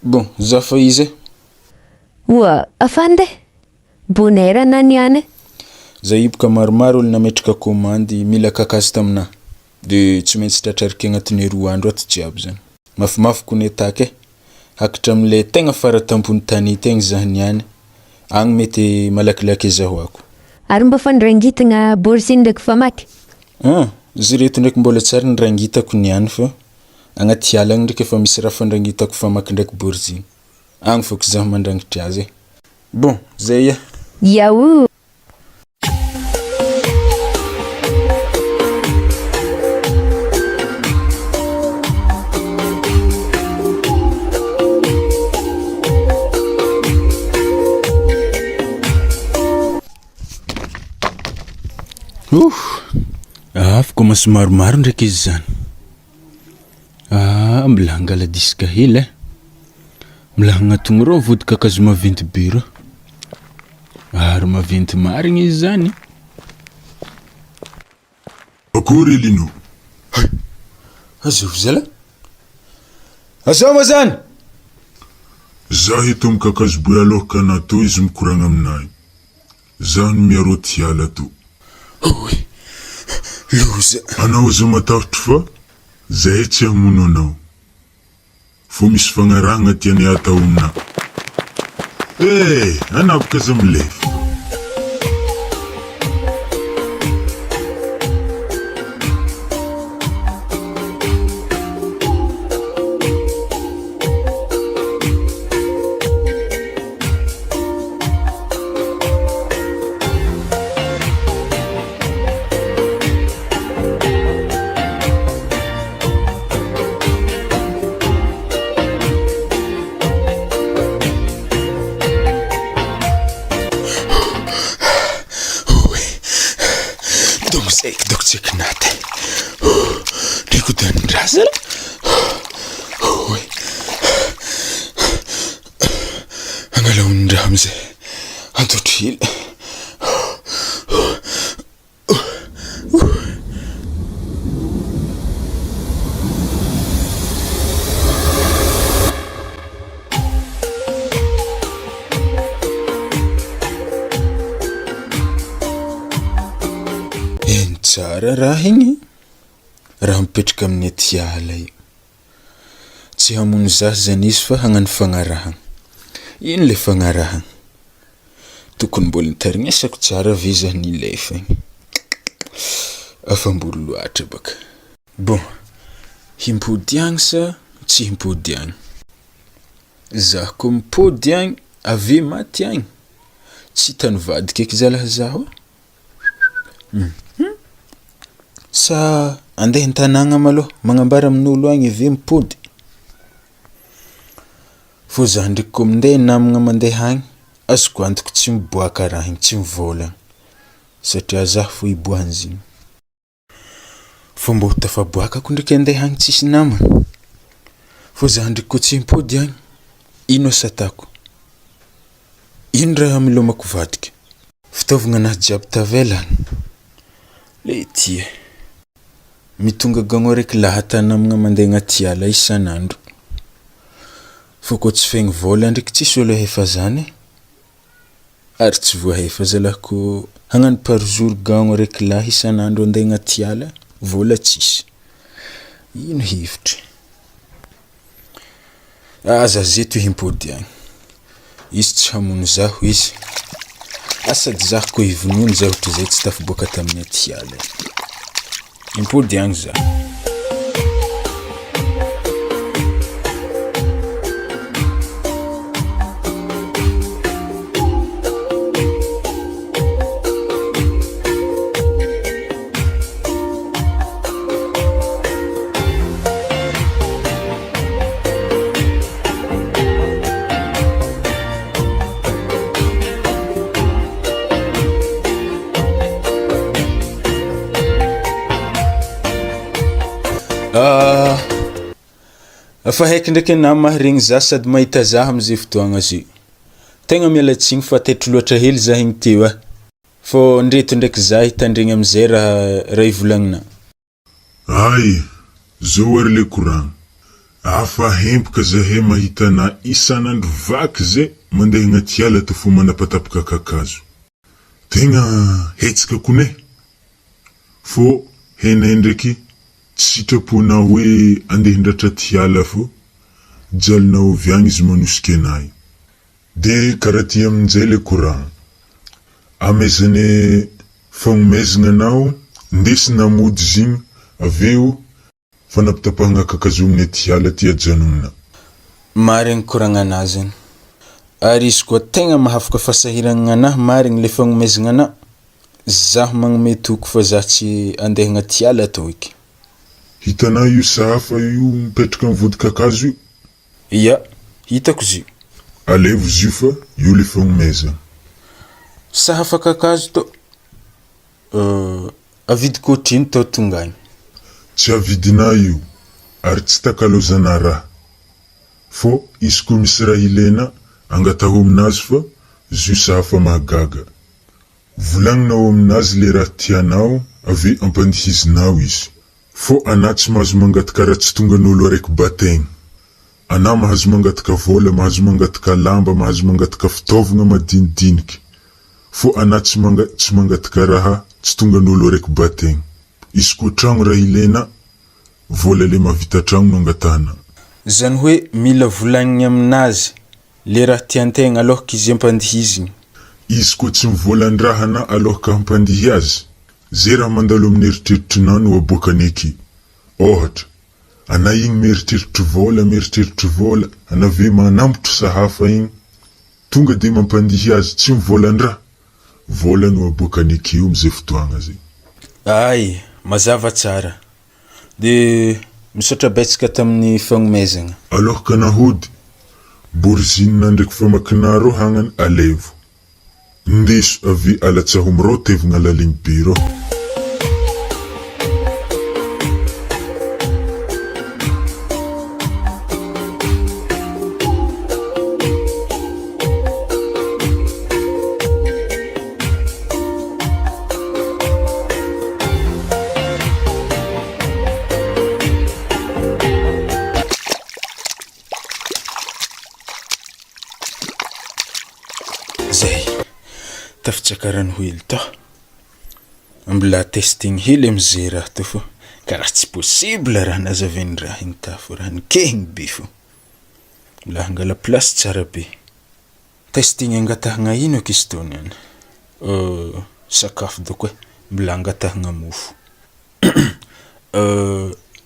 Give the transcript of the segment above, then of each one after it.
Bon, za fa izy e. Oa, afande? Bonerana niany? Za hiboka maromaro olo nametraka komandy mila kakazo taminahy. De tsy maintsy tratrarika agnatin'ny 2 andro ato jiaby zany. Mafimafy kone take. Hakatra am'le tegna fara tambony tany tegna za niany. Agny mety malakilaky ezahoako. Ary mba fandrangitagna borsiny ndraiky famaky? Izy reto ndraiky mbola tsara nirangitako niany fa agnaty ala agny ndraiky efa misy raha fandrangitako famaky ndraiky borsiny. Agny fôko za mandrangitry azy e. Bon, zay ya. Yahoo! Commence maromaro ndraiky izy zany. Mbola hangala disque hely e. Mbola hagnatogno rô vody kakazo maventy be rô. Ary maventy marigny izy zany. Akory Lino. Azov zala. Azoma zany. Za hito mikakazo be alohaka nato izy mikoragna aminahy. Za no miaro tiala to. Loza. Anao za matahotry fa zahay tsy hamono anao. Fô misy fagnarahagna tiany atao amina. Anapaka za milefa. Dok tsik nate. Niku dan rasel. Angala undramze. Antotil. Tsara raha igny. Raha mipetraka amin'ny aty ala io. Tsy hamono za zany izy fa hagnano fagnarahagna. Ino le fagnarahagna? Tokony mbola nitarinesako tsara ve za nilefa igny. Afambolo loatra baka. Bon, himpody agny sa tsy himpody agny? Za ko mipody agny ave maty agny. Tsy tany vadika eky zalahy zaho. Sa andeha an-tanagna malôha magnambara amin'olo agny ave mipody. Fô za ndraiky koa mindeha namagna mandeha agny, azoko antoko tsy miboaka raha igny, tsy mivolagna. Satria zaho fô iboahan'izy igny. Fô mba ho tafaboakako ndraiky andeha agny tsisy namagna. Fô za ndraiky koa tsy mipody agny, ino asa atako? Ino raha milomako vadika? Fitaovagna anahy jiaby tavelany. Le tia. Mitonga gagno raiky lahata namagna mandeha agnaty ala isan'andro. Fô koa tsy fegny vola ndraiky tsisy olo hefa zany. Ary tsy voahefa zalahy ko hagnano par jour gagno raiky lahy isan'andro andeha agnaty ala, vola tsisy. Ino hevitry? Za zeto himpody agny. Izy tsy hamono zaho izy. Asady zaho koa hivonony zaho ohatra zay tsy tafiboaka tamin'ny aty ala. Impody agny za. Afa haiky ndraiky na maharegny za sady mahita za amizay fotoagna zay. Tegna mialatsigny fa tetry loatra hely za igny teo Fô ndreto ndraiky za hitandregny amizay raha ivolagnina. Ay, zao ary le koragna. Afa hempoka zahay mahita na isan'andro vaky zay mandeha agnaty ala to fo manapatapaka kakazo. Tegna hetsika konay. Fô henay ndraiky tsy sitrapona hoe andeha hindratra ty ala fô jalona ovy agny izy manosika anay. De karaha ty amin'izay le courant. Amezane fagnomezana anao ndesina mody zigny aveo fanapitapahana kakazo amin'ny aty ala ty ajanonana. Marigny koragna anazany. Ary izy koa tegna mahafaka fasahirana anahy marigny le fagnomezana anahy. Zaho magnome toko fa zaho tsy andeha agnaty ala tô eky. Hitanao io sahafa io mipetraka amin'ny vody kakazo io? Ia, hitako zio. Alevo zio fa io le fagnomezana. Sahafa kakazo tô. Avidiko ohatrino tao tonga agny. Tsy avidina io, ary tsy takalozana raha. Fô izy koa misy raha ilena, angataho aminazy fa zio sahafa mahagaga. Volagninao aminazy le raha tianao, ave ampandihizinao izy. Fô ana tsy mahazo mangataka raha tsy tonga n'olo araiky bataigny. Ana mahazo mangataka vola, mahazo mangataka lamba, mahazo mangataka fitaovagna madinidiniky. Fô ana tsy mangataka raha tsy tonga n'olo araiky bataigny. Izy koa tragno raha ilena, vola le mavita tragno no angatahana. Zany hoe mila volagniny aminazy le raha tiantegna alohaka izy ampandihiziny. Izy koa tsy mivolan-drahana alohaka hampandihy azy, zay raha mandalo amin'ny eritreritrinao no aboakany eky. Ohatra, ana igny mieritreritra vola, ana ve manambotro sahafa igny, tonga de mampandihy azy tsy mivolan-draha, vola no aboakany eky io amizay fotoagna zay. Ay, mazava tsara. De misaotra betsaka tamin'ny fagnomezana. Alohaka nahody, borzinina ndraiky famakinà rô hagnany alevo. Ndeso avy alatsahomy rô tevigna laligny be rô. Zay, tafitsakaran'ny hely tao. Mbola testing hely amizay raha to fô karaha tsy possible raha nazavainy raha igny ta fô raha nikehiny be fô. Mbola hangala place tsara be. Testing angatahagna ino eky izy tony any? Sakafo doko mbola angatahagna mofo.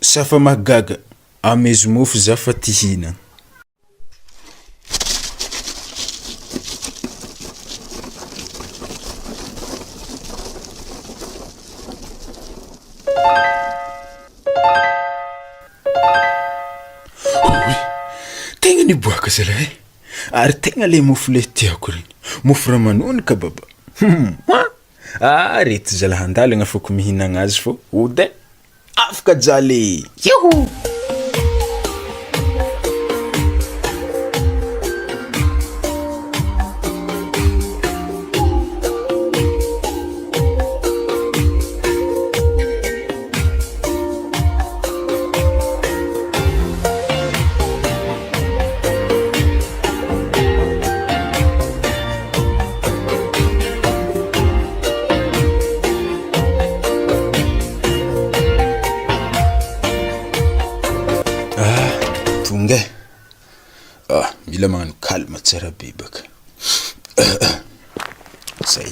Safa mahagaga, amezo mofo za fa ty hinagna. Tegna niboaka zalahy. Ary tegna le mofo le tiako regny. Mofo ramanonika baba. Reto zalahy andalagna afaka mihinagna azy fô ode afaka jaly. Yuhu! Tonga. Mila magnano calme tsara be baka. Zay.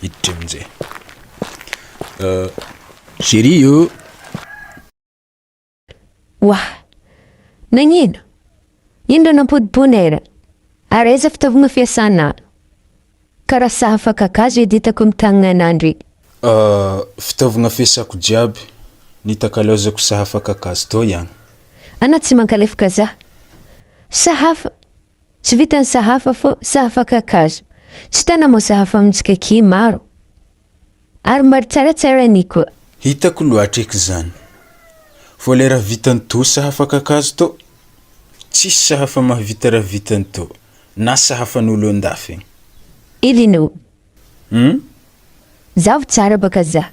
Hiditra amin'izay. Chérie yo. Wah, nagnino? Ino nampodipodera? Ary aiza fitaovagna fiasana? Karaha sahafa kakazo edy hitako amin'ny tagnanandry. Fitaovagna fiasako jiaby nitakalozako sahafa kakazo tô ihany. Ana tsy mankalefaka za. Sahafa. Tsy vitan'ny sahafa fô sahafa kakazo. Tsy tana mo sahafa amintsika ki maro. Ary maro tsaratsara ny koa. Hitako loatra eky zany. Fô le raha vitany tô sahafa kakazo tô, tsisy sahafa mahavita raha vitany tô. Na sahafan'olo andafy. Ilino? Zaho tsara baka za.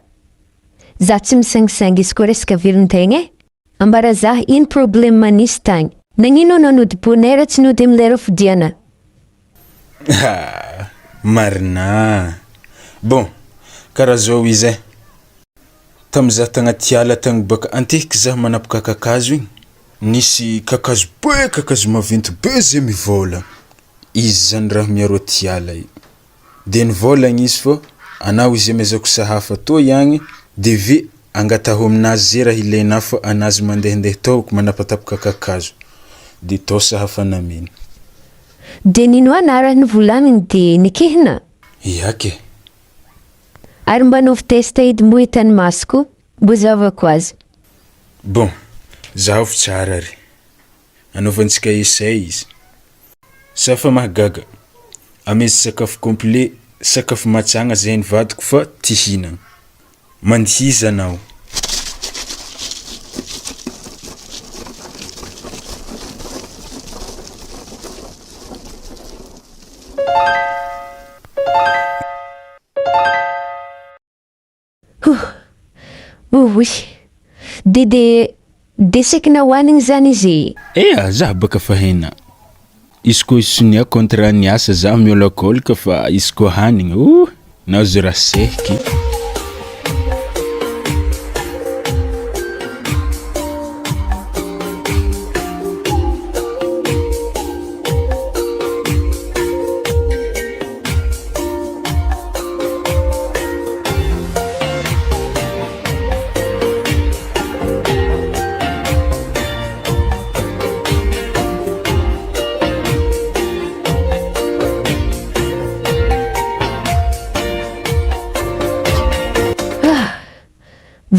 Za tsy misangisangy izy koa resaka virin-tegna. ambara zah ino problema nisy tagny. Nagnino nanody bonera tsy nody amy lera fidiana? Marina. Bon, karaha zao izy tamizah tagnaty ala tagny baka antiky zah manapaka kakazo igny. Nisy kakazo be, kakazo maventy be zay mivola. Izy zany raha miaro aty ala io. De nivolagna izy fô anao izy amezako sahafa tô ihagny de ve angataho aminazy zay raha ilaina fa anazy mandehandeha taoko manapatapaka kakazo. De tô sahafa nameny. De nino anara nivolaniny de nikihina? Iake. Ary mba nov testa edy mo hitany masoko? Mbo zavako azy. Bon, zaho fa tsara ry. Anaovantsika essay izy. Safa mahagaga. Amezy sakafo complet, sakafo matsagna zay nivadiko fa ty hinagna. Mandihiza anao. Oui. De sekina hoanigny zany izy. Zah baka fahena. Izy ko sonia kontra ny asa zah miolakolaka fa izy ko hanigny, nazo raha sehiky.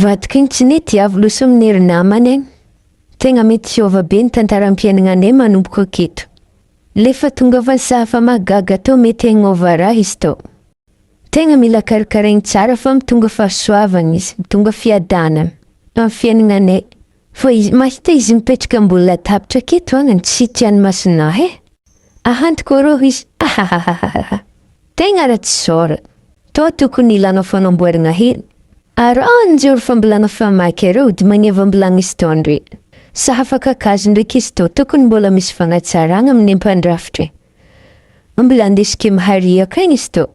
Vadiko igny tsy nety avy loso amin'ny hery namany agny. Tegna mety hiova be ny tantaram-piainagnanay manomboka aketo. Lefa tonga fa ny sahafa mahagaga tô mety hagnova raha izy tô. Tegna mila karakaraigny tsara fa mitonga fahasoavagna izy, mitonga fiadanana amin'ny fiainagnanay. Fa izy mahita izy mipetraka ambony latabatra aketo agny tsy tiany masonah ahantiko rô izy. Tegna raha tsy sôra. Tô tokony ilana fanamboarana hely. Ary anjoro fambolana famaky areo di magneva ambolana izy tô andre. Sahafa kakazo ndraiky izy tô tokony mbola misy fagnatsarana amin'ny mpandrafitra. Mbola andesika mahariaka igny izy tô.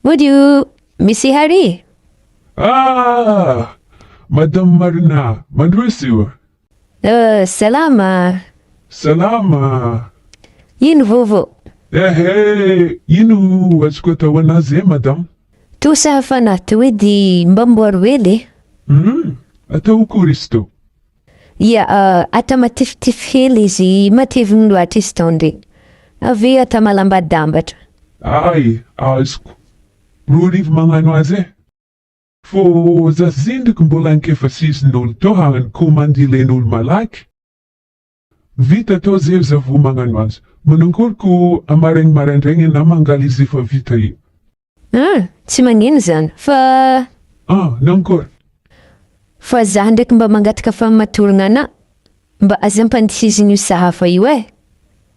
Would you, Missy Harry? Madame Marina, mandroisiwa. Salama. Salama. Ino vovo? Ino azoko atao anazy madame? To sahafa nato edy mba mboary hely. Atao akory izy tô? Ata matififtify hely izy mateviny loatra izy tô andre. Ave ata malambadambatra. Ay, azoko. Roa arivo magnano azy Fô za zindriko mbola ankefatsisin'olo tô hagnany komandy ilain'olo malaky. Vita tô zay za vo magnano azy. Manankoriko amaraigny maraindraigny na mangala izy efa vita io. Tsy magnino zany, fa... Nankory? Fa za ndraiky mba mangataka famatorana ana, mba aza ampandihiziny io sahafa io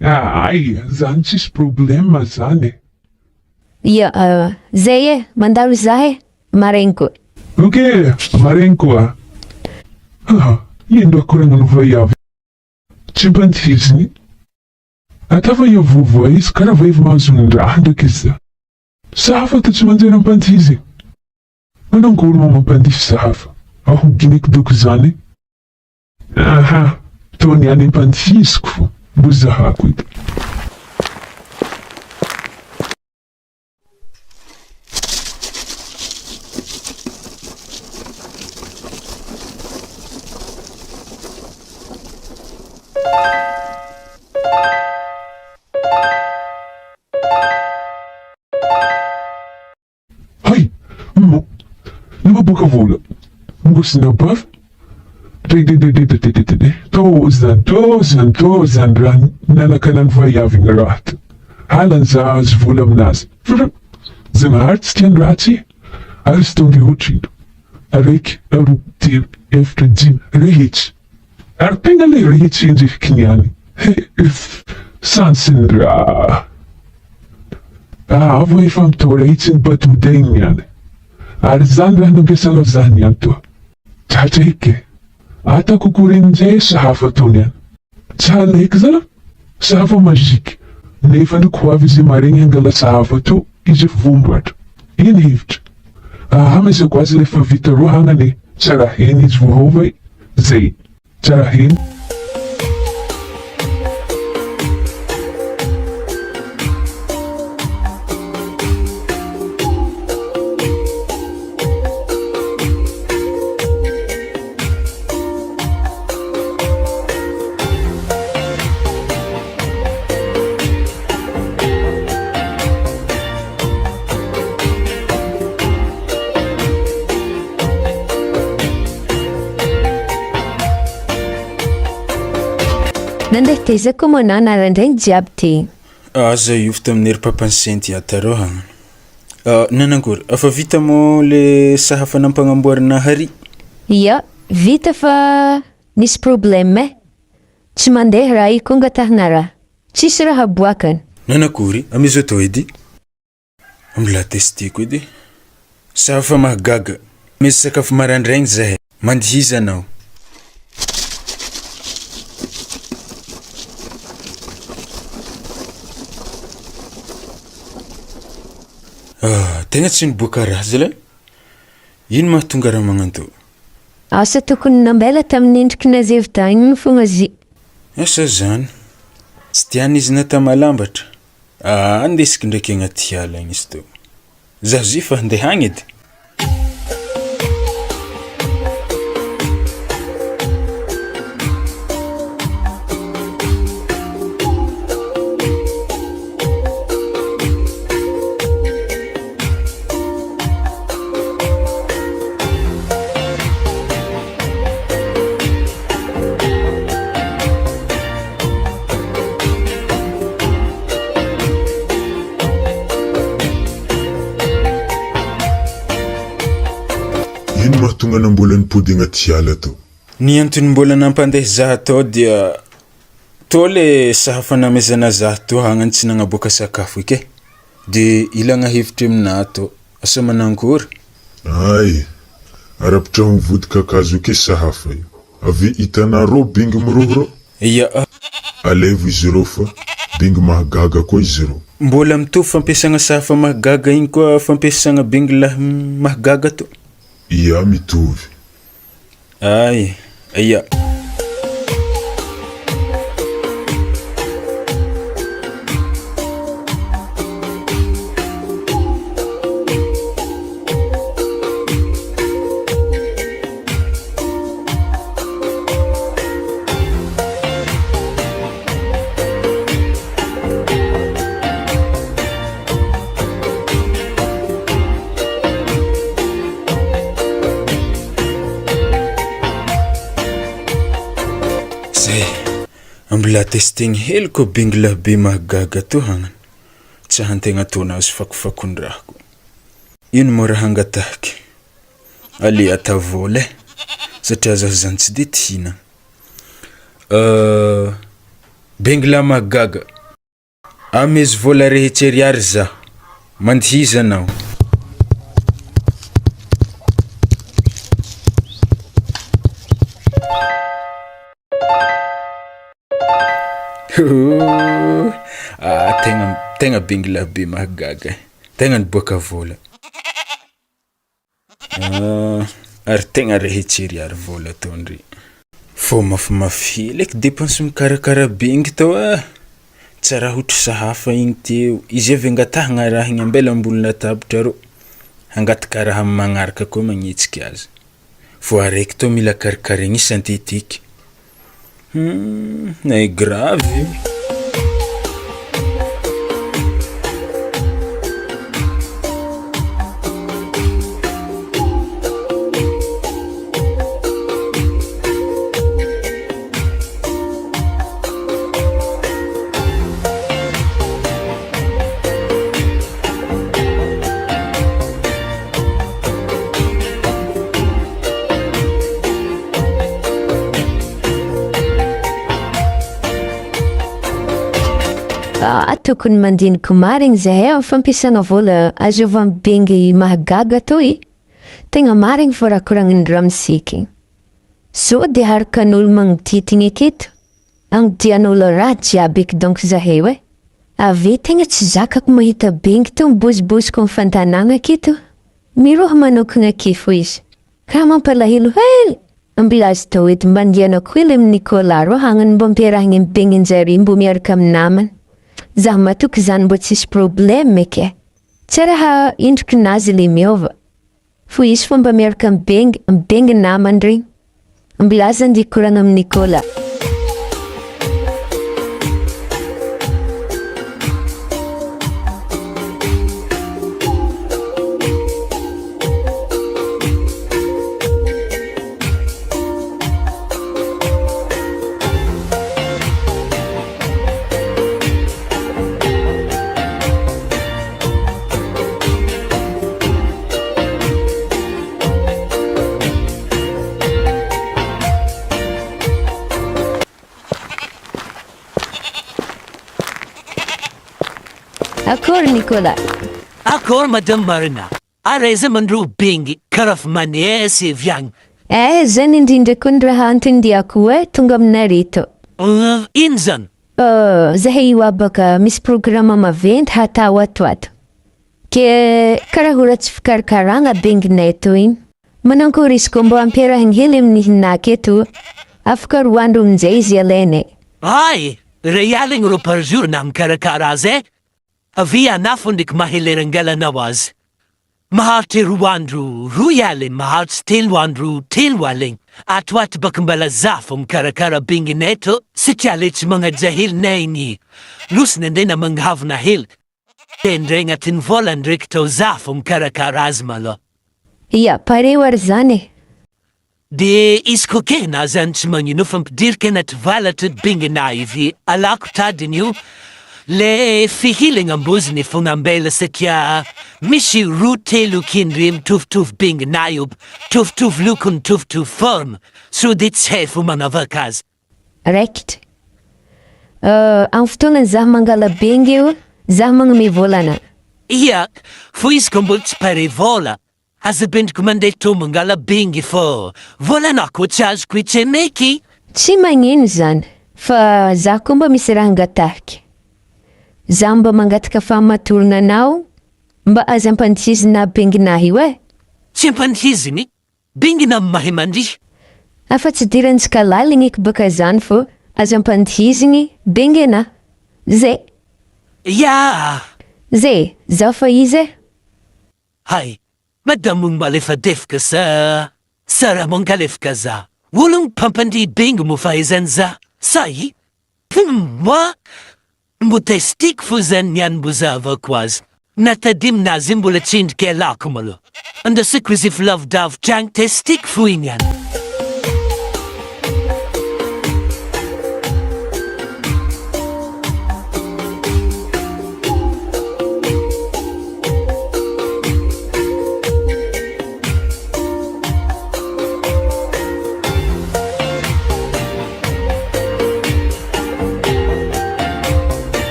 Ay, zany tsisy problema zany zay mandalo za maraigny koa. Maraigny koa. Ino akoranano vaiavy? Tsy ampandihiziny. Atafa io vovoa izy karaha vaiavy mahazondraha ndraiky izy. Sahafa tô tsy manjary ampandihizy. Manangory mo mampandihy sahafa. Ahoginiko doko zany. Tô niany ampandihiziko fô. Mbo zahako ito. Boka vola. Ngosina baf. Tozan raha nalakanan vaiavy raha ty. Halan za azo vola aminazy. Zagnahary tsy tiany raha tsy. Ary sy tonga otrino. araiky, aroa, telo, efatra, dimy, rehetra. Ary tegna le rehetra endreky niany. Sansiny raha. Avy efa mitao rehetra ny batodaigny niany. Ary zany raha nampiasana zaho niany toa. Tratra eky. Atako koren'izay sahafa atao niany. Tsalaiky zany. Sahafa mazika. Nefa ny koavy izay maregny hangala sahafa to izy vomboatra. Iny hevitra. Amezako azy lefa vita roa hagnane. Tsara heny izy vohova zay. Tsara heny. Nandeha teza koa moa na narandraigny jiaby ty. Aza io tamin'ny ery papany Senty atarô hagny. Nanankory, afa vita mo le sahafa nampanamboarana hari? Ia, vita fa nisy problème. Tsy mandeha raha io konga tahana raha. Tsisy raha aboakany. Nanankory, amizo atao edy? Mbola testiko edy. Sahafa mahagaga. Misy sakafo marandraigny zahay. Mandihiza anao. Tegna tsy niboaka raha zala. Ino mahatonga raha magnanto? Asa tokony nambela tamin'ny endriky nazevy tagny fogna zy. Asa zany. Tsy tiany izy nata malambatra. Andesiky ndraiky agnaty ala igny izy to. Zaho zy fa handeha hagny edy. Ino mahatonga nambola nipody agnaty ala to? Ny antony mbola nampandeha zaho tao dia to le sahafa namezana zaho to hagnany tsy nagnaboaka sakafo ike. De ilagna hevitra amina to. Asa manankory? Ay, arapitra mivody kakazo ke sahafa io. Avy hitanà rô bingy miroro rô. Ia, Alevo izy rô fa bingy mahagaga koa izy rô. mbola mitovy fampiasagna sahafa mahagaga igny koa fampiasagna bingla mahagaga to. Ia mitovy. Ay, ia. Zay, mbola testigny hely ko bingla be mahagaga to hagnany. Tsy hantegna tona azy fakofakondrahako. Ino mo raha hangatahaky? Ale atavola satria zaho zany tsy de tina. Bingla mahagaga. Amezy vola rehetra ariary zaho. Mandihiza anao. Tegna bingla be mahagaga. Tegna niboaka vola. Ary tegna rehetra ariary vola tondry. Fô mafimafy eky dépense mikarakara bingy tao tsara hotry sahafa igny teo. Izy avy angatahagna raha igny ambela ambony latabatra rô. Hangataka raha magnaraka koa magnitsika azy. Fô araiky tao mila karikaregny synthétique. É grave. Tokony mandinika marigny zahay amin'ny fampiasana vola azo avy amin'ny bengy mahagaga toy. Tegna marigny fa raha koragniny ramosika igny. So dia haraka n'olo magnodidina aketo, agnidian'olo raha jiaby eky donc zahay hoe. Ave tegna tsy zakako mahita bengy to miboziboziko amin'ny fantanàna aketo. Miroho manokana ake fo izy. Ka mampalahelo hely. Ambilazy tao eto mba andianako hely amin'ny Nicolas ro hagnany mba ampiarahagna amin'ny bengin'jare mbo miaraka amin'ny namany. Zaho matoky zany mbo tsisy problème eky. Tsy raha indriky nazy le miova. Fo izy fo mba miaraka amin'ny bengy namany regny. Ambilazy andia korana amin'ny Nicolas. Akory Nicolas. Akory Madame Marina. Areza mandro bengy karaha manesy viagny. Zany indrindra koa ny raha antondiako hoe tonga aminareto. Ino zany? Zahay io abaka misy programa maventy hatao atoato. Ke karaha ora tsy fikarakaragna benginay to iny. Manankory izy koa mba ampiarahagna hely amin'ny hinaky eto. Afaka 2 andro amin'izay izy alainay. Ay, ray aligny ro par jour na mikarakara azy. Avy anafo ndraiky mahelerangalanao azy. Maharitry 2 andro 2 aligny, maharitry 3 andro 3 aligny. Atoato baka mbala zafo mikarakara benginay to satria le tsy magnaja helinay igny. Losiny andena manghavina hely. Indray agnatin'ny vola ndraiky tao zafo mikarakara azy malô. Ya, pareo ary zany. De izy koa ke na zany tsy magnino fa mpidirika anaty valatra benginay ivy alako tadiny io. Le fihilagna amboziny fogna ambela satria misy 2-3 kindry mitovitovy benginay io, mitovitovy lokony, mitovitovy forme. So de tsy hay fo magnavaka azy. Raikitra. Amin'ny fotoana zaho mangala bengy io, zaho magnome volana. Ia, fo izy koa mbola tsy pare vola. Aza bendriko mandeha to mangala bengy fô volana koa tsy azoko hitsemeky. Tsy magnino zany, fa zaho koa mba misy raha angatahiko. Zaho mba mangataka fahamatorana anao, mba aza ampandihizina benginahy io e. Tsy ampandihiziny? Bengina mahay mandrihy. Afa tsy dirantsika laligny eky baka zany fô, aza ampandihiziny bengina. Zay. Ya. Zay, zaho fa izy e. Hay, madamong malefadefaka sa raha mankalefaka za. Olong pampandihy bengy mo fahaizany za. Say, moi, mbo testiko fo zany niany mbo zavako azy. Natadim-nazy mbola tsindrika alako malo. Andasako izy efa lavidavitra agny testiko fo igny any.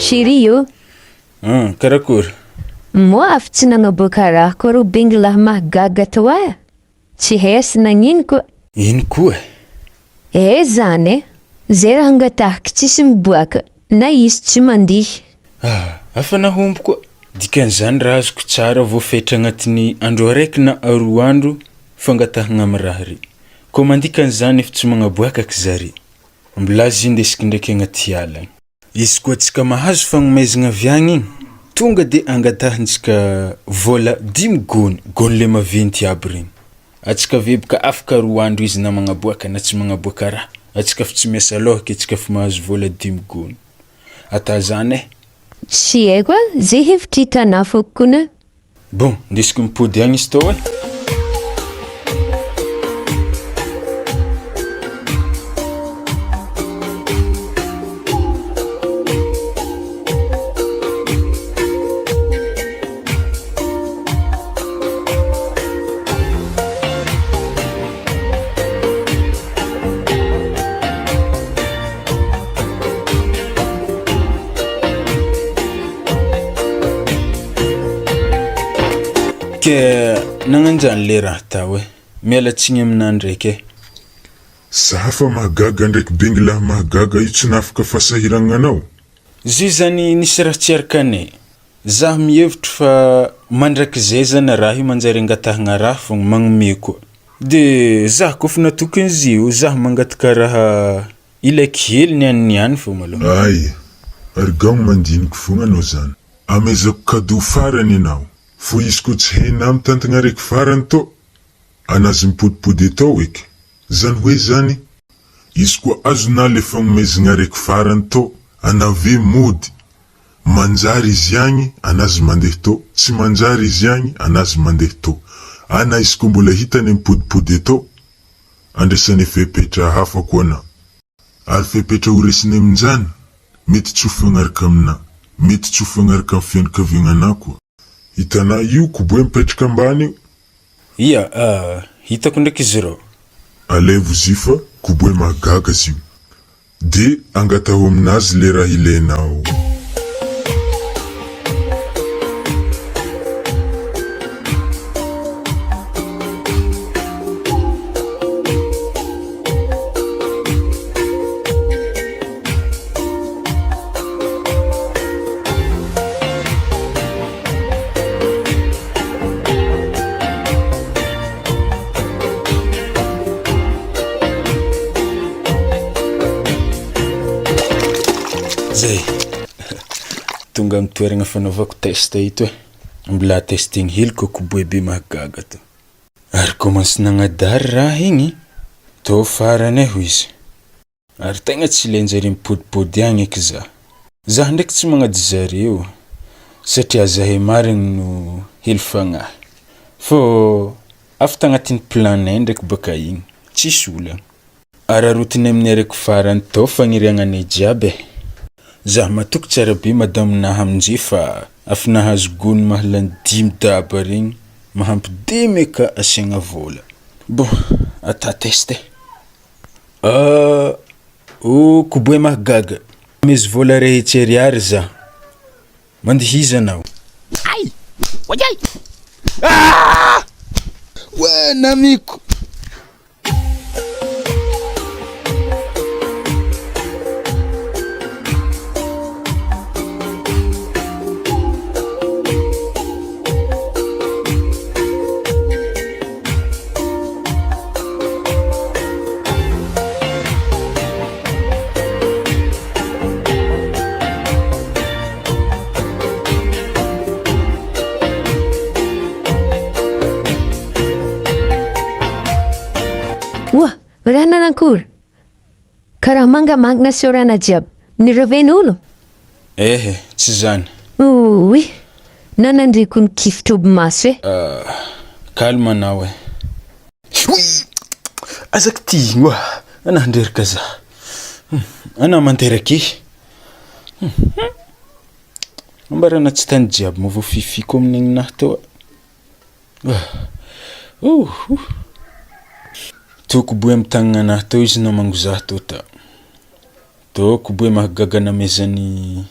Chérie io. Karakory? Moi afy tsy nanaboaka raha koa ro bengy lahy mahagaga to e. Tsy hesy nagnino koa. Ino koa? Zany e. Zay raha angatahiko tsisy miboaka. Na izy tsy mandihy. Afa nahomby koa. Dikan'izany raha azoko tsara voafetra agnatin'ny andro araiky na 2 andro fangatahagna amin'ny raha ry. Koa mandikan'izany efa tsy magnaboaka ak zare. Mbola azy indesiko ndraiky agnaty ala. Izy koa tsika mahazo fagnomezagna viagny igny, tonga de angatahantsika vola 10 gony le maventy aby regny. Atsika veboka afaka 2 andro izy na magnaboaka na tsy magnaboaka raha. Atsika fa tsy miasa lohaka atsika fa mahazo vola 10 gony. Ata zany e. Tsy haiko a, zay hevitra hitanao fô kona. Bon, ndesiko mipody agny izy tao e. Ke nagnanjany le raha tao miala tsiny aminah ndraiky Sahafa mahagaga ndraiky bengilahy mahagaga io tsy nafaka fasahirananao. Zy zany nisy raha tsy arkanay. Zaho mihevitra fa mandrakizay zany raha io manjary angatahagna raha fogna magnome koa. De zaho koa fa natokany izy io, zaho mangataka raha ilaiky hely niany fo maloha. Ay, ary gao mandiniky fogna anao zany. Amezako cadeau farany anao. Fo izy ko tsy hainao amin'ny tantagna raiky farany to, anazy mipodipody atao eky. Zany hoe zany, izy ko azonao le fagnomezagna raiky farany to, anave mody. Manjary izy agny, anazy mandeha to. Tsy manjary izy agny, anazy mandeha to. Ana izy ko mbola hitany mipodipody atao, andraisany fepetra hafa koa ana. Ary fepetra horesiny amin'izany, mety tsy ho fagnaraka amina, mety tsy ho fagnaraka amin'ny fianakaviagnana koa. Hitanao io koboe mipetraka ambany io? Ia, hitako ndraiky izy reo. Alevo izy fa koboe mahagaga izy io. De angataho aminazy le raha ilainao. Zay, tonga amin'ny toeragna fanaovako test ito mbola testing heliko koboe be mahagaga to. Ary komansy nagnadary raha igny, tô farany ho izy. Ary tegna tsy ilainjare mipodipody agny eky za. Zaho ndraiky tsy magnady zareo, satria zahay marigny no hely fagnahy. Fô afaka tagnatin'ny planay ndraiky baka igny, tsisy olana. Ary arotiny amin'ny araiky farany tô fagniriagnanay jiaby. Zaho matoky tsara be madaminahy aminjay fa afa nahazo gony mahalany 5 daba regny mahampy 10 ka asiagna vola. Bon, ata test koboe mahagaga. Mezy vola rehetra ariary za. Mandihiza anao. Ay! Wajay! Wa namiko. Raha nanankory? Karaha mangamangina sy orana jiaby. Nireven'olo? Tsy zany. Oui. Nanandriko ny kifitroby maso Calme anao Azak ty igny ana ndrerika za. Ana manteraky. Ambarana tsy tany jiaby mavo fifiko amin'igny nahy teo. Toko boe amin'ny tagnanahy teo izy namango zaho teo ta. Teo koboe mahagaga namezany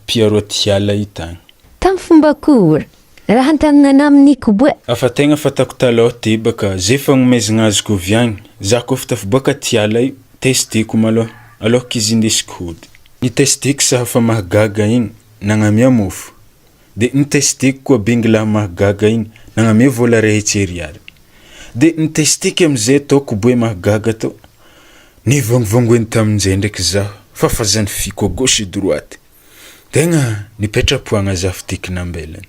piaro atiala itany. Tam fomba akory? Raha antagnana amin'ny koboe? Afa tegna fatako taloha ty baka zay fagnomezagna azy ko viagny. Zaho koa fitafi baka tiala io, testiko maloha, alohaka izy indesiko hody. Ny testiko sahafa mahagaga igny, nagnamia mofo. De ny testiko koa bengilahy mahagaga igny, nagnamia vola rehetra ariary. De ny testiko amizay tô koboe mahagaga tô, nivongvongoeny tamin'izay ndraiky zaho, fa fazany fiko gauche et droite. Tegna nipetrapoagna zaho fitiky nambelany.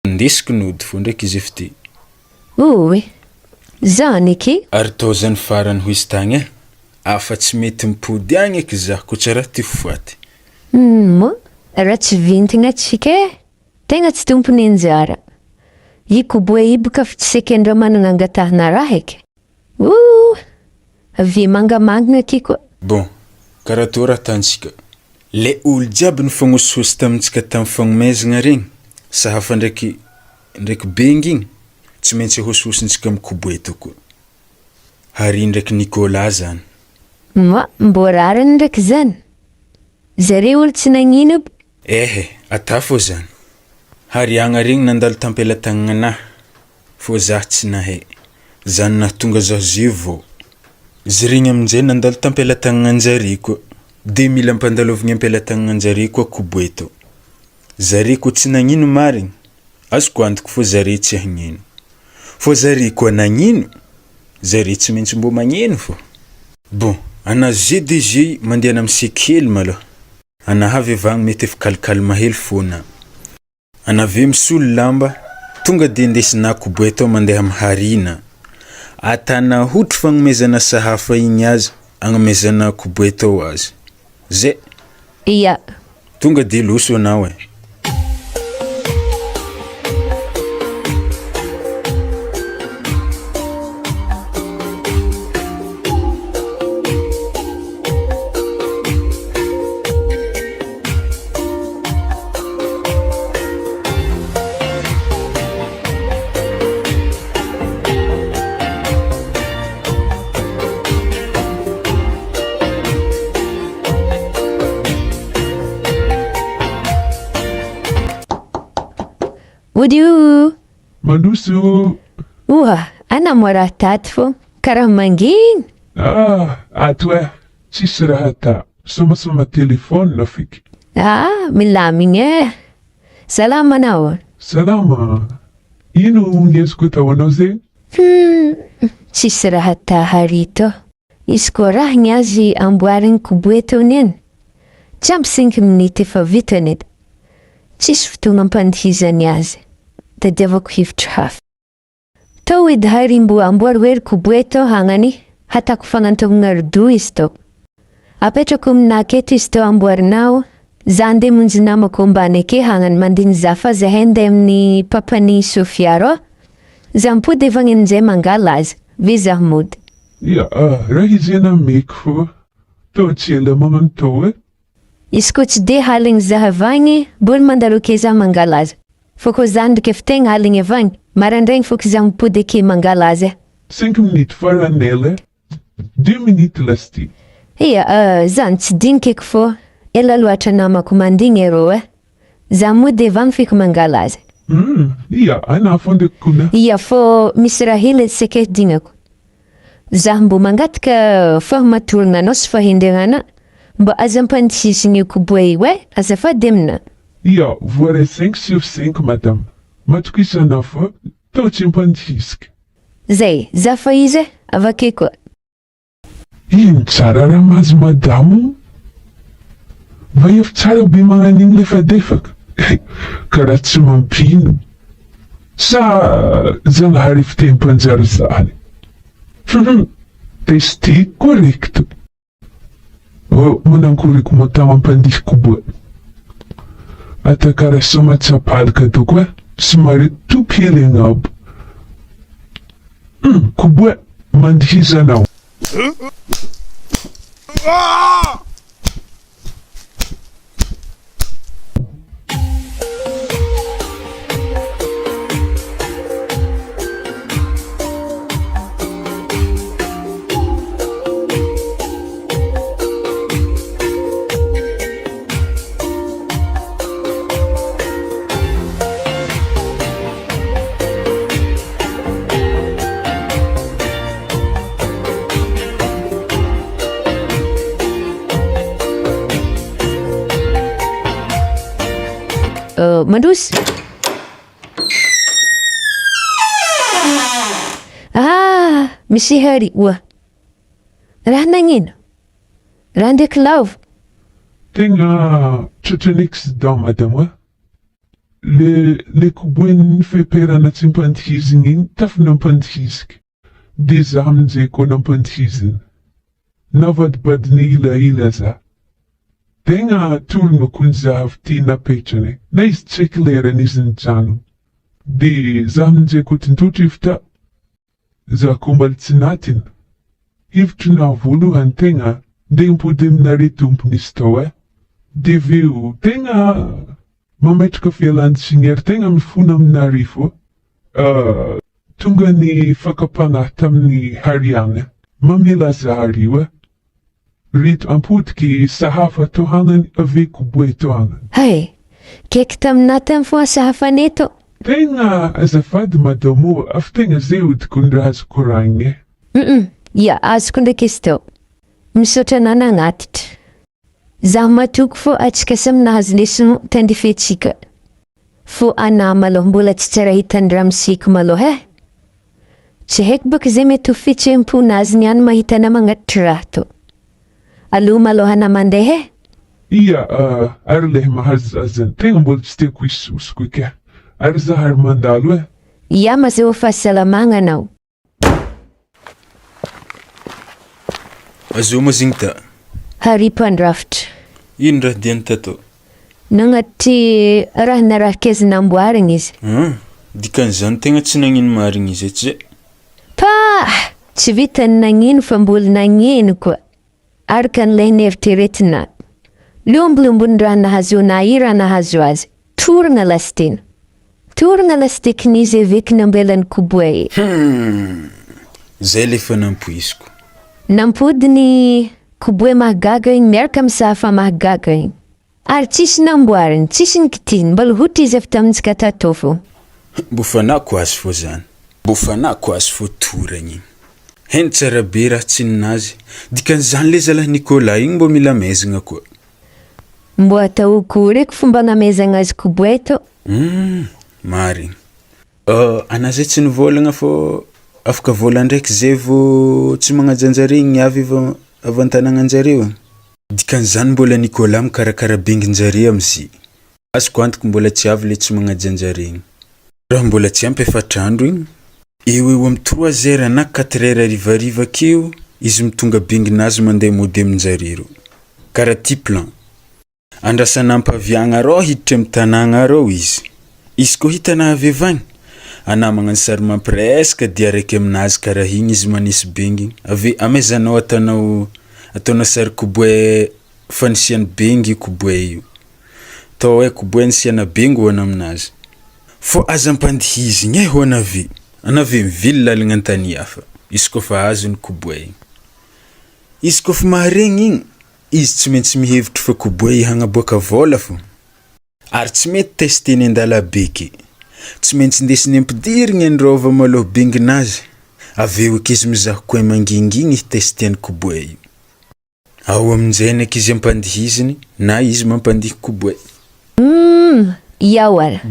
Ndesiko nody fo ndraiky izy fity. Oui. Zany eky? Ary tô zany farany ho izy tagny afa tsy mety mipody agny eky zaho ko tsara ty foaty. Mo, raha tsy vintigna tsika tegna tsy tompony anjara. I koboe iboka fa tsy sekendra manana angatahana raha eky. Avy mangamangina eky koa. Bon, karaha tô raha tansika. Le olo jiaby ny fagnosiosy tamintsika tamin'ny fagnomezagna regny, sahafa ndraiky bengy igny, tsy maintsy hososontsika amin'ny koboe to koa. Harry ndraiky Nicolas zany. Mbo rariny ndraiky zany. Zare olo tsy nagnino? Ata fô zany. Hariagna regny nandalo tampelatangnanahy, fô zah tsy nahay. Zany nahatonga zaho zévo. Izy regny aminjay nandalo tampelatangnanjare koa. De mila ampandalovigny ampelatangnanjare koa Koboeto. Zare koa tsy nagnino marigny, azoko antoko fô zare tsy hagnino. Fô zare koa nagnino, zare tsy maintsy mbô magneno fô. Bon, ana GDG mandeha amin'ny sekely malôha. Ana avy avagny mety efa kalikalma hely fôna. Ana ave misolo lamba, tonga de ndesinà Koboeto mandeha amin'ny Harina. Atana hotro fagnomezana sahafa igny azy, agnomezana Koboeto azy. Zay. Ia. Tonga de loso anao e. Would you? Mandroso. Ana mo raha taty fô, karaha manginy. Ato e, tsisy raha ata. Somasoma telefônina feky. Milamigny e. Salama anao? Salama. Ino nieziko atao anao zegny? Tsisy raha ata harito. Izy koa raha gny azy amboarigny Koboeto neny. Tsy ampy 5 minutes efa vitany edy. Tsisy fotoagna ampandihizany azy. Tadiavako hevitra hafa. Tao edy hari mbo amboary hery Koboeto hagnany, hatako fagnantonagna rodo izy tao. Apetrako amina aketo izy tao amboarinao, za ande monjy namako ambany ake hagnany mandiny za fa zahay ande amin'ny papany Sofia rô. Za mipody evagny aminjay mangala azy, ve za mody. Raha izy ena meky fô, tao tsy ela magnano tao e. Izy koa tsy de haligny za avagny, mbola mandalo ake za mangala azy. Fô koa za ndraiky efa tegna haligny avagny, marandraigny fô ko za mipody ake mangala azy e. 5 minutes faran'ela, 2 minutes lasty. Zany tsy dinikeko fô, ela loatra namako mandigny erô e. Za mody evagny feky mangala azy. Ana fondeko kuna. Fô misy raha hely tsy aketo dignako. Za mbo mangataka fahamatorana anao sy fahenderana, mba aza ampandihizigny Koboe io e, azafady amina. Voirai 5/5 madame. Matokisana fô, tao tsy ampandihizika. Zay, za fa izy e, avake koa. Ino tsara raha mahazo madamo? Va efa tsara be magnan'igny lefadefaka. Karaha tsy mampino. Sa Zanahary fitempanjary zany. Testé correcto. Manankoriko matama ampandihy Koboe. Ata karaha somatsapalaka to koa, somary topy hely agnabo. Koboe, mandihizanao. Mandroso. Misy hari, raha nagnino? Raha ndraiky lavo? Tegna tratran'ny accident madame. Le Koboe nifeperana tsy ampandihizigny igny, tafina ampandihizika. De za aminjay koa nampandihizina. Navadibadiny ila za. Tegna tolonako ny zahavy ty napetrany. Na izy tsy haiko lerany izy nijano. De za aminjay koa tindrotry hevitra. Za koa mbaly tsy natina. Hevitry na voalohany tegna nde mipody aminare tompony izy tao e. De veo tegna mametraka fialan-tsigny tegna mifona aminare fô. Tonga ny fakapanahy tamin'ny Hariagna. Mamela zahary io e. Reto ampodiky sahafa to hagnany ave Koboe to hagnany. Kaiky taminah tamy foana sahafaneto. Tegna azafady madamo, avy tegna zay odiko ny raha azoko ragne. Ya, azoko ndraiky izy teo. Misaotra anao nagnatitra. Zaho matoky fô atsika samy nahazo leçon tandrifetsika. Fô anah maloha mbola tsy tsara hitan-draha misiko maloha Tsy haiko baka zay mety ho fihetseham-ponazy niany mahita ana magnatitra raha to. Aloha maloha ana mandeha Iya, ary lay mahazo azany tegna mbola tsy tiako isosoko ika. Ary zaho ary mandalo Ya, mazao fahasalamagna anao. Azo moa zigny ta. Hari mpandrafitra. Ino raha diany tato? Nagnatry raha narakezina amboarigna izy. Dikan'izany tegna tsy nagnino marigny izy tsy. Tsy vitany nagnino fa mbola nagnino koa. Araka an'ilay neritreretina. Lombolombo raha nahazo anahy raha nahazo azy. Toragna lasitena. Toragna lasitekin'izy aveky nambelany koboe. Zay le fa nampoisiko. Nampodiny koboe mahagaga igny miaraka amin'ny sahafa mahagaga igny. Ary tsisy namboariny, tsisy nikitiny, mbola ohatra izy avy tamintsika tato fô. Bofanako azy fô zany. Bofanako azy fô toragna igny. Hainy tsara be raha tsy ninazy. Dikan'izany le zalahy Nicolas igny mbo mila maizagna koa. Mbo atao kory eky fomba namezagna azy koboe to. Marigny. Anah zay tsy nivolagna fô afaka vola ndraiky zay vô tsy magnajanjaregny avy avy an-tanagnan-jareo. Dikan'izany mbola Nicolas mikarakara benginjare amzy. Azoko antoko mbola tsy avy le tsy magnajanjaregny. Raha mbola tsy ampy efatrandro igny, eo amin'ny 3 heures na 4 heures arivariva akeo, izy mitonga benginazy mandeha mody amin-jareo. Karaha ty plan. Andrasana ampaviagna rô hiditra amin'ny tanagna rô izy. Izy ko hitana avy avagny, anah magnano sary mampiresaka dia raiky aminazy karaha igny izy manisy bengy. Ave amaizanao ataonao sary koboe fanisiany bengy koboe io. Tao hoe koboe nisiana bengy ho ana aminazy. Fô aza ampandihizigny ho anave. Anave mivily lalagna an-tany hafa. Izy ko fa azo ny koboe igny. Izy ko fa maharegny igny, izy tsy maintsy mihevitra fa koboe hagnaboaka vola fô. Ary tsy mety testeny an-dalabeky. Tsy maintsy ndesiny ampidirigny androva maloha benginazy. Aveo eky izy mizaha koe mangingigny testeny koboe io. Ao amin'izay eky izy ampandihiziny na izy mampandihy koboe. Yawara.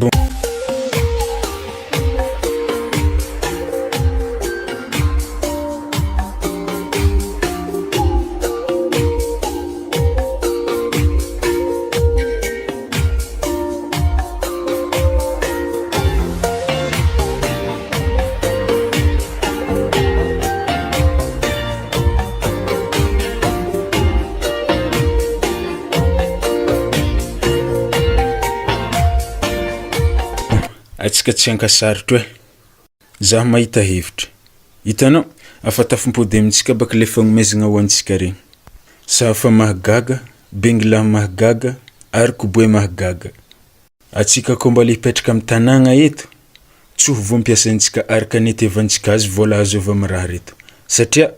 Atsika tsy ankasarotro Zaho mahita hevitra. Hitanao, afa tafimpody amintsika baka le fagnomezagna ho antsika regny. Sahafa mahagaga, bengilahy mahagaga, ary koboe mahagaga. Atsika ko mba le hipetraka amin'ny tanagna eto, tsy ho voampiasantsika araka netevantsika azy vola azo avy amin'ny raha reto. Satria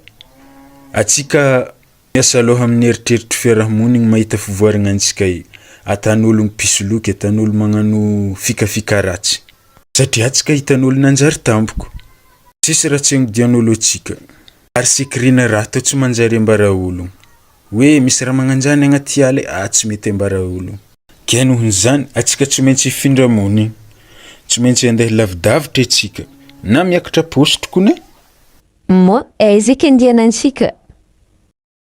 atsika miasa aloha amin'ny eritreritry fiarahamonigny mahita fivoaragna antsika atan'olo pisoloky, atan'olo magnano fikafika ratsy. Satria atsika hitan'olo nanjary tampoko. Sisy raha tsy agnodian'olo atsika. Ary sikirina raha tao tsy manjary ambara olo. Hoe misy raha magnanjany agnaty aly, tsy mety ambara olo. Ke nohon'izany, atsika tsy maintsy hifindra monigny. Tsy maintsy andeha lavidavitra atsika. Na miakatra positro kone? Mo, aiza eky andianantsika?